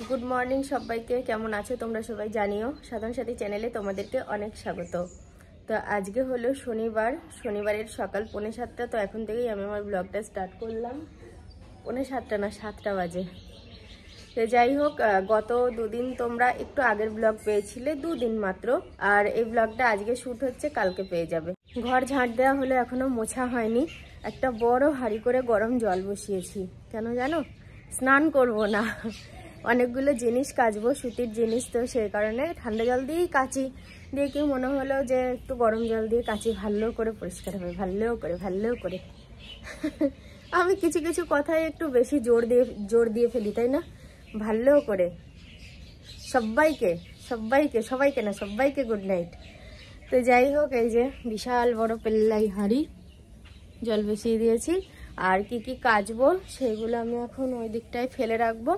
Good morning সবাইকে, কেমন আছো তোমরা সবাই জানিও। সাধন সাথী চ্যানেলে তোমাদেরকে অনেক স্বাগত। তো আজকে হলো শনিবারের সকাল 6:45। তো এখন থেকেই আমি আমার ব্লগটা স্টার্ট করলাম। 6:45 না 7টা বাজে। তো যাই হোক, গত দুদিন তোমরা একটু আগের ব্লগ পেয়েছিলে, 2 দিন মাত্র। আর এই ব্লগটা আজকে শ্যুট হচ্ছে, কালকে পেয়ে যাবে। ঘর ঝাঁট দেওয়া হলো, এখনো মোছা হয়নি। একটা বড় হাঁড়ি করে গরম জল বসিয়েছি। কেন জানো? স্নান করব না, অনেকগুলো জিনিস কাচবো, সুতির জিনিস। তো সেই কারণে ঠান্ডা জল দিয়েই কাচি। দিয়ে কি মনে হলো যে একটু গরম জল দিয়ে কাচি, ভালো করে পরিষ্কার হবে, ভালো করে আমি কিছু কিছু কথায় একটু বেশি জোর দিয়ে ফেলি, তাই না? ভালো করে সবাইকে গুড নাইট। তো যাই হোক, এই যে বিশাল বড় পেল্লাই হাঁড়ি জল বসিয়ে দিয়েছি। আর কি কি কাচবো সেগুলো আমি এখন ওই দিকটায় ফেলে রাখবো।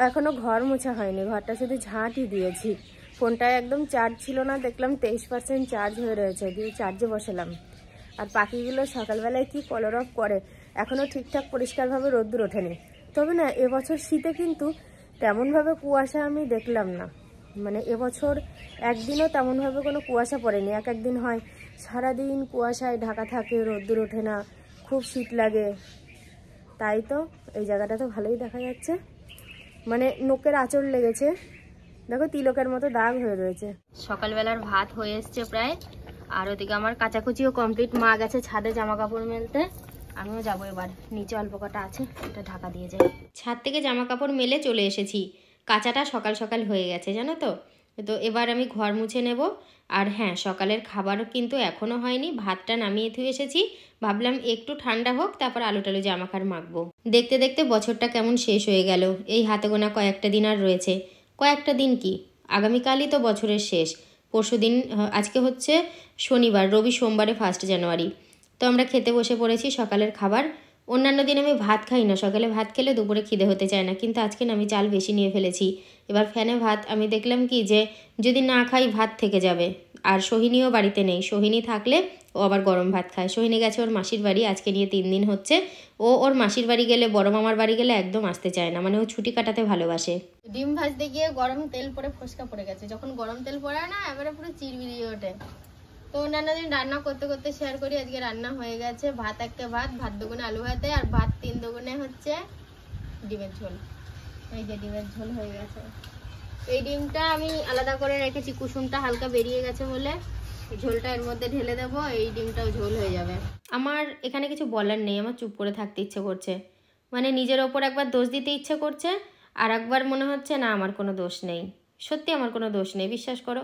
এখনো ঘর মোছা হয়নি, ঘরটা শুধু ঝাঁটই দিয়েছি। ফোনটায় একদম চার্জ ছিল না, দেখলাম 23% চার্জ হয়ে রয়েছে, দিয়ে চার্জে বসালাম। আর পাখিগুলো সকালবেলায় কি কলরব করে, এখনো ঠিকঠাক পরিষ্কারভাবে রোদ্দুর ওঠেনি। তবে না, এবছর শীতে কিন্তু তেমনভাবে কুয়াশা আমি দেখলাম না। মানে এবছর একদিনও তেমনভাবে কোনো কুয়াশা পড়েনি। একদিন হয় সারাদিন কুয়াশায় ঢাকা থাকে, রোদ্দুর ওঠে না, খুব শীত লাগে। তাই তো এই জায়গাটা তো ভালোই দেখা যাচ্ছে, মানে নোকের আঁচড় লেগেছে, দেখো তিলকের মতো দাগ হয়ে রয়েছে। সকালবেলার ভাত হয়ে এসছে প্রায়, আর ওদিকে আমার কাচাকুচিও কমপ্লিট। মা গেছে ছাদে জামা কাপড় মেলতে, আমিও যাবো এবার। নিচে অল্প কটা আছে, এটা ঢাকা দিয়ে যাই। ছাদ থেকে জামা কাপড় মেলে চলে এসেছি। কাচাটা সকাল সকাল হয়ে গেছে জানো তো। তো এবার আমি ঘর মুছে নেব। আর হ্যাঁ, সকালের খাবারও কিন্তু এখনও হয়নি, ভাতটা নামিয়ে ধুয়ে এসেছি। ভাবলাম একটু ঠান্ডা হোক, তারপর আলু টালু জামাকার মাখবো। দেখতে দেখতে বছরটা কেমন শেষ হয়ে গেল। এই হাতে গোনা কয়েকটা দিন আর রয়েছে। কয়েকটা দিন কি, আগামীকালই তো বছরের শেষ। পরশু দিন, আজকে হচ্ছে শনিবার, রবি সোমবারে 1 জানুয়ারি। তো আমরা খেতে বসে পড়েছি সকালের খাবার। অন্যান্য দিন আমি ভাত খাই না, সকালে ভাত খেলে দুপুরে খিদে হতে চায় না, কিন্তু আজকে না আমি চাল বেশি নিয়ে ফেলেছি। এবার ফ্যানে ভাত, আমি দেখলাম কি যে যদি না খাই ভাত থেকে যাবে। আর সোহিনীও বাড়িতে নেই, সোহিনী থাকলে ও আবার গরম ভাত খায়। সোহিনী গেছে ওর মাসির বাড়ি, আজকে নিয়ে 3 দিন হচ্ছে। ও ওর মাসির বাড়ি গেলে, বড় মামার বাড়ি গেলে একদম আসতে চায় না, মানে ও ছুটি কাটাতে ভালোবাসে। ডিম ভাজতে গিয়ে গরম তেল পরে ফসকা পড়ে গেছে। যখন গরম তেল পড়ে না, এবারে পুরো চিরবিরিয়ে ওঠে। তো অন্যান্য দিন রান্না করতে করতে শেয়ার করি, আজকে রান্না হয়ে গেছে। ভাত একটা ভাত দুগুণে আলু ভাতে, আর ভাত 3 দুগুণে হচ্ছে ডিমের ঝোল। এই যে ডিমের ঝোল হয়ে গেছে। এই ডিমটা আমি আলাদা করে রেখেছি, কুসুমটা হালকা বেরিয়ে গেছে বলে ঝোলটা এর মধ্যে ঢেলে দেবো, এই ডিমটাও ঝোল হয়ে যাবে। আমার এখানে কিছু বলার নেই, আমার চুপ করে থাকতে ইচ্ছে করছে। মানে নিজের ওপর একবার দোষ দিতে ইচ্ছে করছে, আর একবার মনে হচ্ছে না আমার কোনো দোষ নেই। সত্যি আমার কোনো দোষ নেই, বিশ্বাস করো।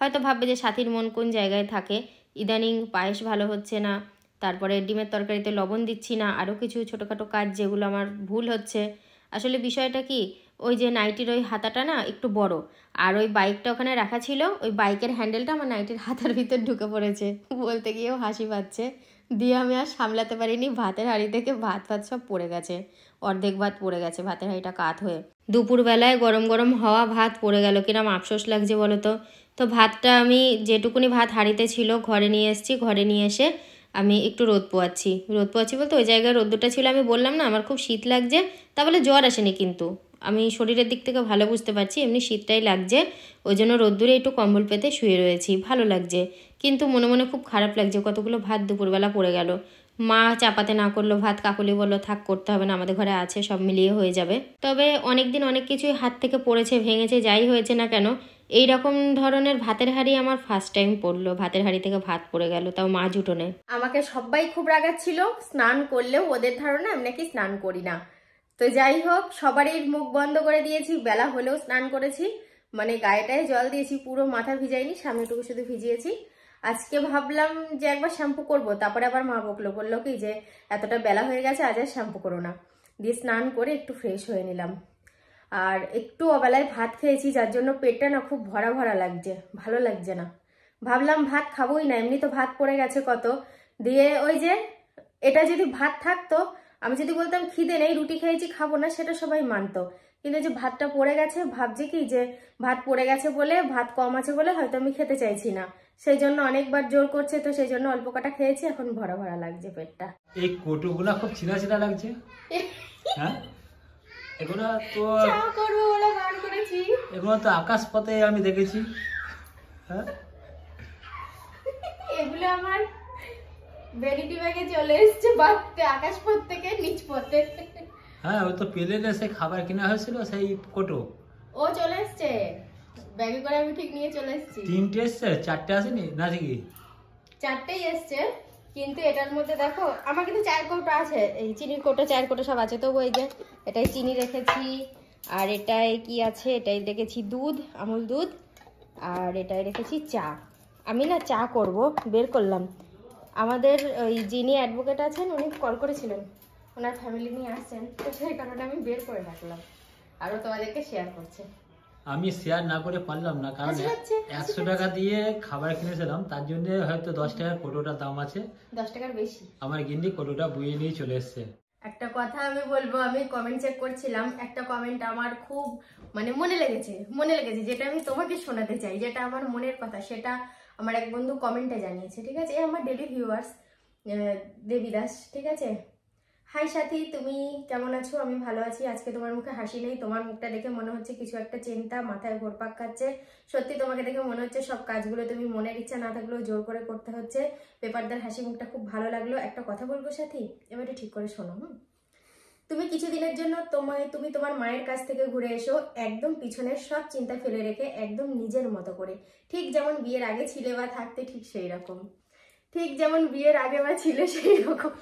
হয়তো ভাববে যে সাথীর মন কোন জায়গায় থাকে। ইদানিং পায়েস ভালো হচ্ছে না, তারপরে ডিমের তরকারিতে লবণ দিচ্ছি না, আরও কিছু ছোটোখাটো কাজ যেগুলো আমার ভুল হচ্ছে। আসলে বিষয়টা কি, ওই যে নাইটির ওই হাতাটা না একটু বড়, আর ওই বাইকটা ওখানে রাখা ছিল, ওই বাইকের হ্যান্ডেলটা আমার নাইটির হাতার ভিতর ঢুকে পড়েছে। বলতে গিয়েও হাসি পাচ্ছে। দিয়ে আমি আর সামলাতে পারিনি, ভাতের হাঁড়ি থেকে ভাত সব পড়ে গেছে। অর্ধেক ভাত পড়ে গেছে, ভাতের হাঁড়িটা কাত হয়ে। দুপুরবেলায় গরম গরম হওয়া ভাত পড়ে গেল, কিরম আফসোস লাগছে বলো তো। তো ভাতটা আমি যেটুকুনি ভাত হাঁড়িতে ছিল ঘরে নিয়ে এসেছি। ঘরে নিয়ে এসে আমি একটু রোদ পোয়াচ্ছি বলতে ওই জায়গায় রোদ্দুরটা ছিল। আমি বললাম না আমার খুব শীত লাগছে, তা বলে জ্বর আসেনি, কিন্তু আমি শরীরের দিক থেকে ভালো বুঝতে পারছি এমনি শীতটাই লাগছে। ওই জন্য রোদ্দুরে একটু কম্বল পেতে শুয়ে রয়েছি, ভালো লাগছে। কিন্তু মনে মনে খুব খারাপ লাগছে, কতগুলো ভাত দুপুরবেলা পড়ে গেল। মা চাপাতে না করলো ভাত, কাকুলি বললো থাক করতে হবে না, আমাদের ঘরে আছে, সব মিলিয়ে হয়ে যাবে। তবে অনেক দিন অনেক কিছুই হাত থেকে পড়েছে, ভেঙেছে, যাই হয়েছে না কেন, এই রকম ধরনের ভাতের হাঁড়ি আমার ফার্স্ট টাইম পড়লো। ভাতের হাঁড়ি থেকে ভাত পড়ে গেল, তাও মা জুটোনে। আমাকে সবাই খুব রাগাচ্ছিল, স্নান করলেও ওদের ধারণা আমি নাকি স্নান করি না। তো যাই হোক, সবারই মুখ বন্ধ করে দিয়েছি, বেলা হলেও স্নান করেছি, মানে গায়েটায় জল দিয়েছি, পুরো মাথা ভিজাইনি, সামনেটুকু শুধু ভিজিয়েছি। আজকে ভাবলাম যে একবার শ্যাম্পু করবো, তারপরে আবার মা বললো কি যে এতটা বেলা হয়ে গেছে, আজ আর শ্যাম্পু করো না। দিয়ে স্নান করে একটু ফ্রেশ হয়ে নিলাম। আর একটু অবেলায় ভাত খেয়েছি, যার জন্য পেটটা না খুব ভরা ভরা লাগছে, ভালো লাগছে না। ভাবলাম ভাত খাবোই না, এমনি তো ভাত পড়ে গেছে কত। দিয়ে ওই যে এটা যদি ভাত থাকতো, আমি যদি বলতাম খিদে নেই, রুটি খেয়েছি খাবো না, সেটা সবাই মানতো। কিন্তু যে ভাতটা পড়ে গেছে, ভাবছি কি যে ভাত পড়ে গেছে বলে, ভাত কম আছে বলে হয়তো আমি খেতে চাইছি না, সেই জন্য অনেকবার জোর করছে, তো সেই জন্য অল্প কটা খেয়েছি, এখন ভরা ভরা লাগছে পেটটা। এই কোটোগুলা খুব ছিনা ছিনা লাগছে। হ্যাঁ, এগুলো তো চা করবো বলে এগুলো তো আকাশ পথে আমি দেখেছি। হ্যাঁ, এগুলো আমার ভ্যানিটি ব্যাগে চলে এসছে বাড়তে, আকাশ পথ থেকে নিচ পথে। হ্যাঁ, ওই তো প্লেনে সে খাবার কিনা হয়েছিল সেই কোটো ও চলে এসছে ব্যাগে করে, আমি ঠিক নিয়ে চলে এসেছি। 3টে এসছে, 4টে আসেনি না? কি 4টেই এসছে, কিন্তু এটার মধ্যে দেখো আমার কিন্তু 4 কৌটো আছে, এই চিনির কৌটো 4 কৌটো সব আছে। তবু এই যে এটাই চিনি রেখেছি, আর এটাই কি আছে, এটাই রেখেছি দুধ, আমুল দুধ, আর এটাই রেখেছি চা। আমি না চা করব, বের করলাম। আমাদের ওই যিনি অ্যাডভোকেট আছেন উনি কল করেছিলেন, ওনার ফ্যামিলি নিয়ে আসছেন, তো সেই কারণে আমি বের করে রাখলাম, আরও তোমাদেরকে শেয়ার করছে। আমি শেয়ার না করে পারলাম না, কারণ 100 টাকা দিয়ে খাবার কিনেছিলাম, তার জন্য হয়তো 10 টাকার কোটোটার দাম আছে, 10 টাকার বেশি। আমার গিন্নি কোটোটা বুঝে নিয়ে চলে এসছে। একটা কথা আমি বলবো, আমি কমেন্ট চেক করছিলাম, একটা কমেন্ট আমার খুব মানে মনে লেগেছে, যেটা আমি তোমাকে শোনাতে চাই, যেটা আমার মনের কথা, সেটা আমার এক বন্ধু কমেন্টে জানিয়েছে, ঠিক আছে? আমার ডেলি ভিউয়ার্স দেবীদাস, ঠিক আছে? হাই সাথী, তুমি কেমন আছো? আমি ভালো আছি। আজকে তোমার মুখে হাসি নেই, তোমার মুখটা দেখে মনে হচ্ছে কিছু একটা চিন্তা মাথায় ঘুরপাক খাচ্ছে। সত্যি তোমাকে দেখে মনে হচ্ছে সব কাজগুলো তুমি মনের ইচ্ছা না থাকলেও জোর করে করতে হচ্ছে। পেপারদার হাসি মুখটা খুব ভালো লাগলো। একটা কথা বলবো সাথী, এবারে ঠিক করে শোনো। তুমি কিছুদিনের জন্য তুমি তোমার মায়ের কাছ থেকে ঘুরে এসো, একদম পিছনের সব চিন্তা ফেলে রেখে একদম নিজের মতো করে, ঠিক যেমন বিয়ের আগে ছিলে বা থাকতে, ঠিক সেই রকম, ঠিক যেমন বিয়ের আগে বা ছিল সেই রকম।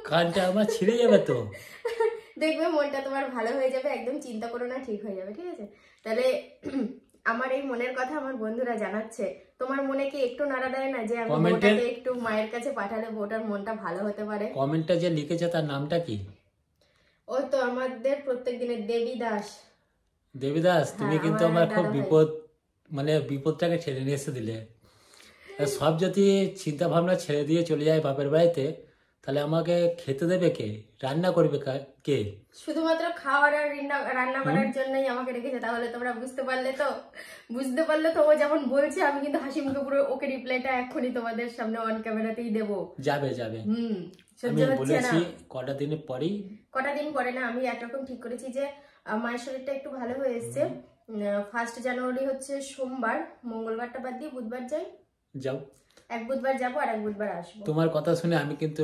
কানটা আমার ছিঁড়ে যাবে তো। দেখবে মনটা তোমার ভালো হয়ে যাবে, একদম চিন্তা করো না, ঠিক হয়ে যাবে, ঠিক আছে? তাহলে আমার এই মনের কথা আমার বন্ধুরা জানাচ্ছে, তোমার মনে কি একটু নাড়া দেয় না যে আমি বউটাকে একটু মায়ের কাছে পাঠালে বউটার মনটা ভালো হতে পারে? কমেন্টটা যে লিখেছে তার নামটা কি? ওই তো আমাদের প্রত্যেক দিনের দেবীদাস। দেবীদাস, তুমি কিন্তু আমার খুব বিপদ, মানে বিপদটাকে ছেড়ে নিয়ে এসে দিলে। সব যদি চিন্তা ভাবনা ছেড়ে দিয়ে চলে যায় বাপের বাড়িতে, তাহলে আমাকে খেতে দেবে কে? রান্না করবে কে? শুধুমাত্র খাওয়ার আর রান্না করার জন্যই আমাকে রেখেছে। তাহলে তোমরা বুঝতে পারলে তো ও যেমন বলছে, আমি কিন্তু হাসি মুখে পুরো ওকে রিপ্লাইটা এক্ষুনি তোমাদের সামনে অন ক্যামেরাতেই দেবো। যাবে সহ্য হচ্ছে না। কটা দিন পরে না, আমি একরকম ঠিক করেছি যে মায়ের শরীরটা একটু ভালো হয়ে এসছে। 1 জানুয়ারি হচ্ছে সোমবার, মঙ্গলবারটা বাদ দিয়ে বুধবার যাও। এক বুধবার যাবো আর এক বুধবার আসবো। তোমার কথা শুনে আমি কিন্তু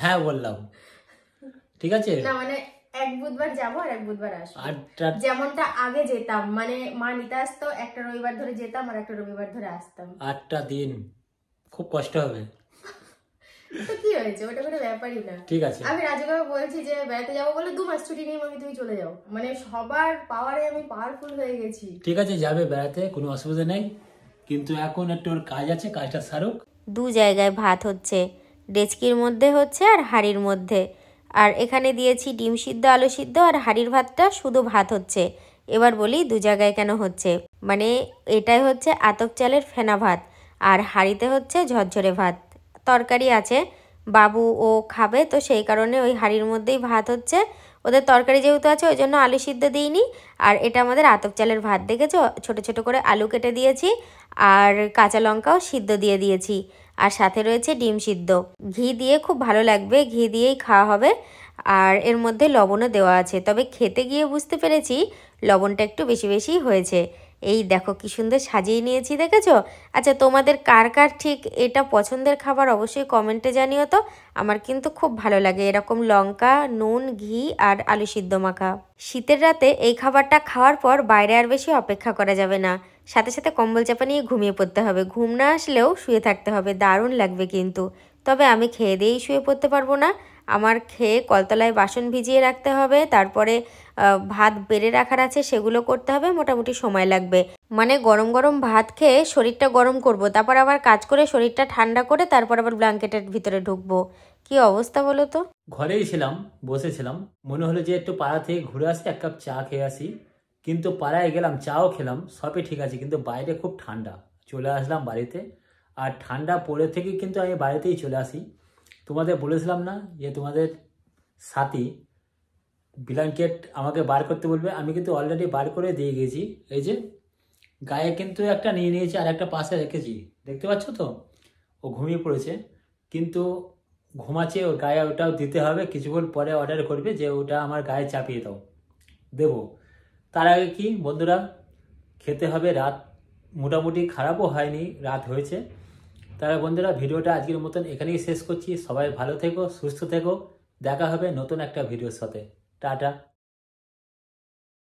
হ্যাঁ বললাম, ঠিক আছে? না মানে এক বুধবার যাবো আর এক বুধবার আসবো, যেমনটা আগে যেতাম, মানে মা নিতে আসতো, একটা রবিবার ধরে যেতাম আর একটা রবিবার ধরে আসতাম। 8টা দিন খুব কষ্ট হবে। তো কি হয়েছে, ওটা কোনো ব্যাপারই না, ঠিক আছে? আমি রাজুকে বলছি যে বেড়াতে যাবো বলে 2 মাস ছুটি নিয়ে আমি, তুমি চলে যাও, মানে সবার পাওয়ারে আমি পাওয়ারফুল হয়ে গেছি। ঠিক আছে, যাবে বেড়াতে, কোনো অসুবিধা নেই, কিন্তু এখন একটু ওর কাজ আছে, কাজটা সারুক। 2 জায়গায় ভাত হচ্ছে, ডেচকির মধ্যে হচ্ছে আর হাঁড়ির মধ্যে, আর এখানে দিয়েছি ডিম সিদ্ধ, আলু সিদ্ধ, আর হাঁড়ির ভাতটা শুধু ভাত হচ্ছে। এবার বলি 2 জায়গায় কেন হচ্ছে, মানে এটাই হচ্ছে আতপ চালের ফেনা ভাত, আর হাঁড়িতে হচ্ছে ঝরঝরে ভাত। তরকারি আছে, বাবু ও খাবে, তো সেই কারণে ওই হাঁড়ির মধ্যেই ভাত হচ্ছে। ওদের তরকারি যেহেতু আছে ওই জন্য আলু সিদ্ধ দিইনি। আর এটা আমাদের আতপ চালের ভাত, দেখেছো? ছোট ছোট করে আলু কেটে দিয়েছি, আর কাঁচা লঙ্কাও সিদ্ধ দিয়ে দিয়েছি, আর সাথে রয়েছে ডিম সিদ্ধ। ঘি দিয়ে খুব ভালো লাগবে, ঘি দিয়েই খাওয়া হবে। আর এর মধ্যে লবণও দেওয়া আছে, তবে খেতে গিয়ে বুঝতে পেরেছি লবণটা একটু বেশি বেশি হয়েছে। এই দেখো কি সুন্দর সাজিয়ে নিয়েছি, দেখেছো? আচ্ছা, তোমাদের কার কার ঠিক এটা পছন্দের খাবার অবশ্যই কমেন্টে জানিও তো। আমার কিন্তু খুব ভালো লাগে এরকম লঙ্কা, নুন, ঘি আর আলু সিদ্ধ মাখা। শীতের রাতে এই খাবারটা খাওয়ার পর বাইরে আর বেশি অপেক্ষা করা যাবে না, সাথে সাথে কম্বল চাপা নিয়ে ঘুমিয়ে পড়তে হবে। ঘুম না আসলেও শুয়ে থাকতে হবে, দারুণ লাগবে কিন্তু। তবে আমি খেয়ে দিয়েই শুয়ে পড়তে পারবো না, আমার খেয়ে কলতলায় বাসন ভিজিয়ে রাখতে হবে, তারপরে ভাত বেড়ে রাখার আছে সেগুলো করতে হবে, মোটামুটি সময় লাগবে। মানে গরম গরম ভাত খেয়ে শরীরটা গরম করব, তারপর আবার কাজ করে শরীরটা ঠান্ডা করে তারপর আবার ব্ল্যাঙ্কেটের ভিতরে ঢুকবো। কি অবস্থা বলো তো? ঘরেই ছিলাম, বসেছিলাম, মনে হলো যে একটু পাড়া থেকে ঘুরে আসি, 1 কাপ চা খেয়ে আসি। কিন্তু পাড়ায় গেলাম, চাও খেলাম, সবই ঠিক আছে, কিন্তু বাইরে খুব ঠান্ডা। চলে আসলাম বাড়িতে, আর ঠান্ডা পড়ে থেকে কিন্তু আমি বাড়িতেই চলে আসি। তোমাদের বলেছিলাম না যে তোমাদের সাথী ব্ল্যাঙ্কেট আমাকে বার করতে বলবে, আমি কিন্তু অলরেডি বার করে দিয়ে গেছি। এই যে গায়ে কিন্তু একটা নিয়ে নিয়েছি আর একটা পাশে রেখেছি, দেখতে পাচ্ছ তো? ও ঘুমিয়ে পড়েছে, কিন্তু ঘুমাচ্ছে, ওর গায়ে ওটাও দিতে হবে। কিছুক্ষণ পরে অর্ডার করবে যে ওটা আমার গায়ে চাপিয়ে দাও, দেবো। তার আগে কি বন্ধুরা, খেতে হবে। রাত মোটামুটি খারাপও হয়নি, রাত হয়েছে। তারা বন্ধুরা ভিডিওটা আজকের মতন এখানেই শেষ করছি। সবাই ভালো থেকো, সুস্থ থেকো, দেখা হবে নতুন একটা ভিডিওর সাথে। টাটা।